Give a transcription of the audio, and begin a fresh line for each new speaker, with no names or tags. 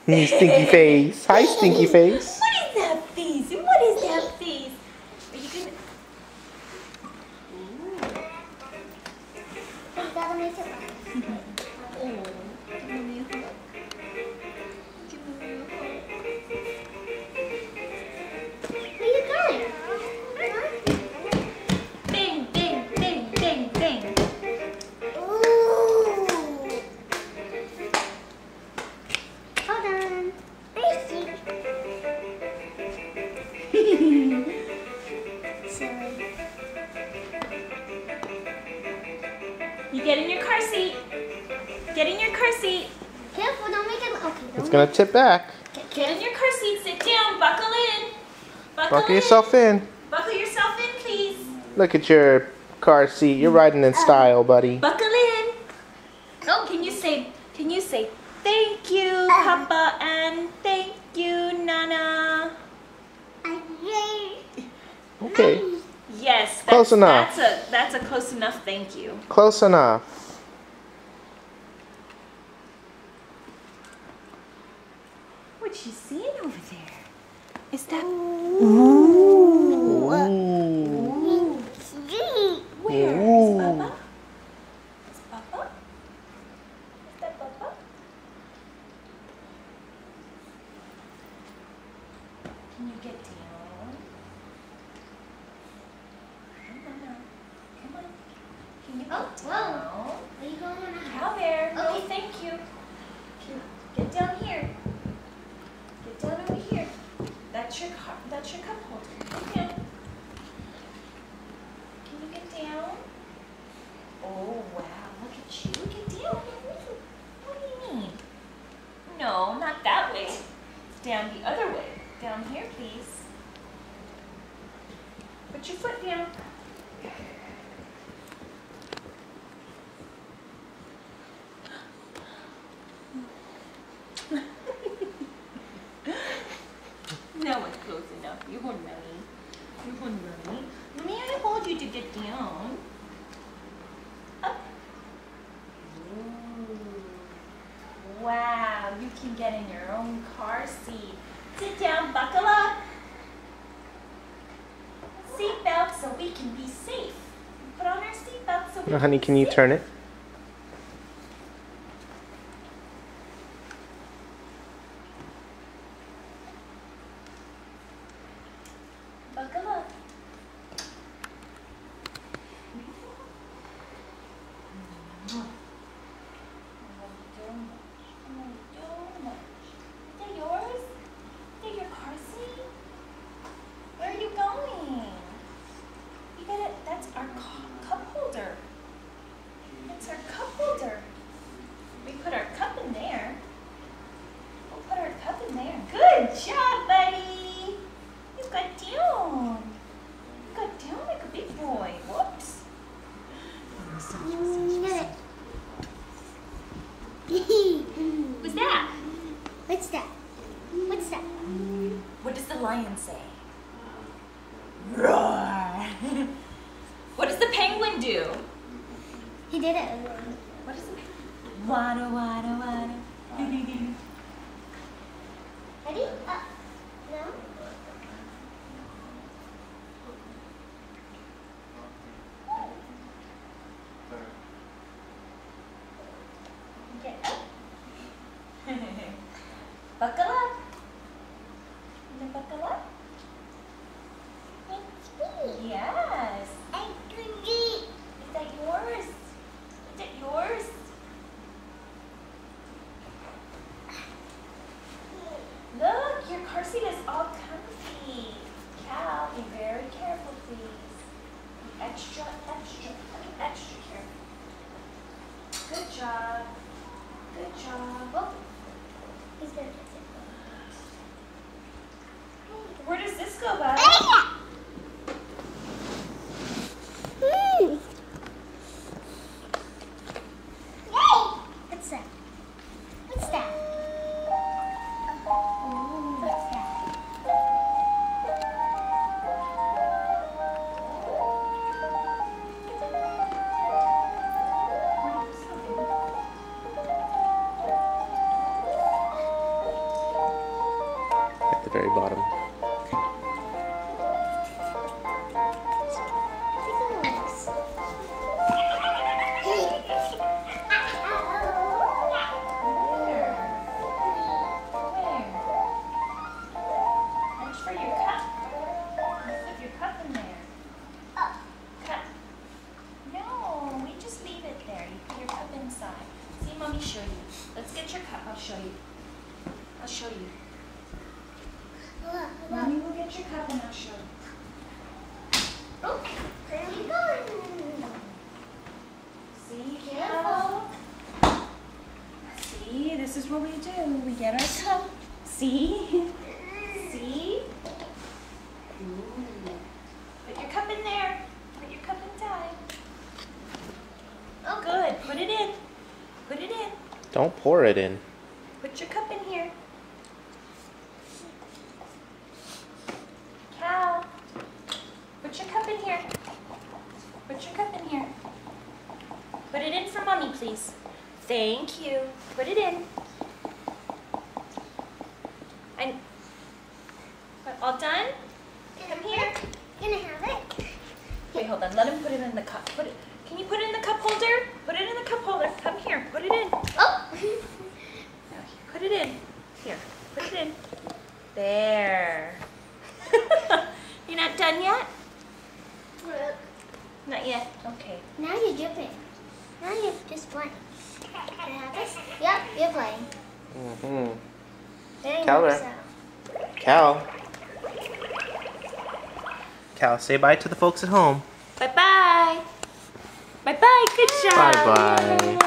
Stinky face. Hi, stinky face.
What is that face? What is that face? Are you gonna...
You gotta make it loud.
Oh, give me a hug. Give me a hug.
Where are you going?
Bing, bing, bing, bing, bing.
Ooh. Hold on. Basic. Silly.
You get in your car seat. Get in your car seat.
Careful, don't make it. Okay, don't.
It's gonna tip back.
Get in your car seat. Sit down. Buckle in.
Buckle yourself in.
Buckle yourself in, please.
Look at your car seat. You're riding in style, buddy.
Buckle in. Oh, can you say thank you, Papa, and thank you, Nana?
Okay.
Yes.
Close enough.
That's a close enough thank you.
Close enough.
What's she seeing over there? Is that...
Ooh.
Where?
Ooh.
Is Papa? Is Papa? Is that Papa? Can you get down? Come on now. Come on. Can you get
Oh,
down?
whoa. Are you going on a
Cow Bear. No,
Okay.
thank you. Get down here. Get down over here. That's your cup holder. Get down. Can you get down? Oh wow, look at you. Get down. What do you mean? No, not that way. Down the other way. Down here, please. Put your foot down. Now it's close enough. You're going runny. You're going runny. May I hold you to get down? Up. Ooh. Wow, you can get in your own car seat. Sit down, buckle up. Seatbelt so we can be safe. Put on our seatbelt so we
Now,
can
honey,
be
can you
safe.
turn it?
Buckle up. Is that yours? Is that your car seat? Where are you going? You gotta, that's our cup holder. That's our cup holder. We put our cup in there. We'll put our cup in there. Good job, buddy. You got down. You got down like a big boy. Whoops. What's that?
What's that? What's that?
What does the lion say? Roar. What does the penguin do?
He did it.
What is it? Wada wada wada.
Ready? No?
Get up. Buckle up. Can you buckle up?
It's me.
Yes.
I can eat.
Is that yours? Is it yours? Look, your car seat is all comfy. Cal, be very careful, please. Be extra careful. Good job. Good job. Oh,
He's gonna fix
where does this go, bud?
it. Yay! What's that? What's that? What's that?
the very bottom.
Reach for your cup. Put your cup in there. Cup. No, we just leave it there. You put your cup inside. See, Mommy, show you. Let's get your cup. I'll show you. I'll show you. Mommy will get your cup and I'll show you.
Oh, there we go.
See, careful. See, this is what we do. We get our cup. See? See? Ooh. Put your cup in there. Put your cup inside. Oh, good. Put it in. Put it in.
Don't pour it in.
Put your cup in here. Cal, put your cup in here. Put your cup in here. Put it in for Mommy, please. Thank you. Put it in. And all done? Come here.
Gonna have it.
Wait, hold on. Let him put it in the cup. Put it. Can you put it in the cup holder? Put it in the cup holder. Come here. Put it in.
Oh.
Now, put it in. Here. Put it in. There. You're not done yet? Not yet. Okay.
Now you're dipping. Now you're just playing. Can I have this? Yep, you're playing.
Mm-hmm.
Very
Tell
much
her.
so.
Cal. Cal, say bye to the folks at home.
Bye-bye. Bye-bye. Good job.
Bye-bye.
Yay.